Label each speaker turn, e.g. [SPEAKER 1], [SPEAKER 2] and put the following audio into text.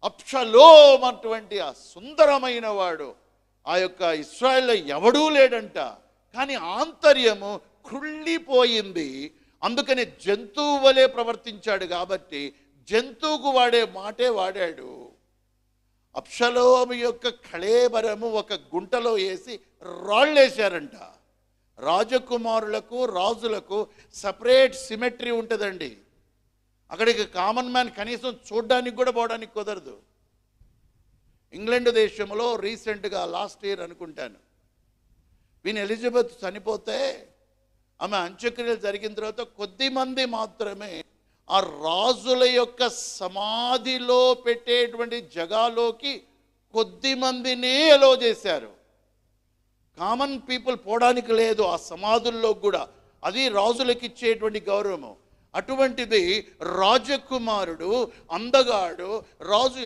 [SPEAKER 1] అబ్షలోం అటువంటి ఆ సుందరమైన వాడు ఆ యొక్క ఇశ్రాయేల్లో ఎవడూ లేడంట. కానీ ఆంతర్యము కృళ్ళిపోయింది. అందుకని జంతువు వలె ప్రవర్తించాడు కాబట్టి జంతువుకు వాడే మాటే వాడాడు. అబ్షలోము యొక్క కళేబరము ఒక గుంటలో వేసి రాళ్ళేశారంట. రాజకుమారులకు రాజులకు సపరేట్ సిమెట్రీ ఉంటుందండి. అక్కడికి కామన్ మ్యాన్ కనీసం చూడడానికి కూడా పోవడానికి కుదరదు. ఇంగ్లాండ్ దేశంలో రీసెంట్గా లాస్ట్ ఇయర్ అనుకుంటాను, క్వీన్ ఎలిజబెత్ చనిపోతే ఆమె అంత్యక్రియలు జరిగిన తర్వాత కొద్దిమంది మాత్రమే ఆ రాజుల యొక్క సమాధిలో పెట్టేటువంటి జగాలోకి కొద్దిమందినే ఎలో చేశారు. కామన్ పీపుల్ పోవడానికి లేదు ఆ సమాధుల్లో కూడా. అది రాజులకు ఇచ్చేటువంటి గౌరవము. అటువంటిది రాజకుమారుడు, అందగాడు, రాజు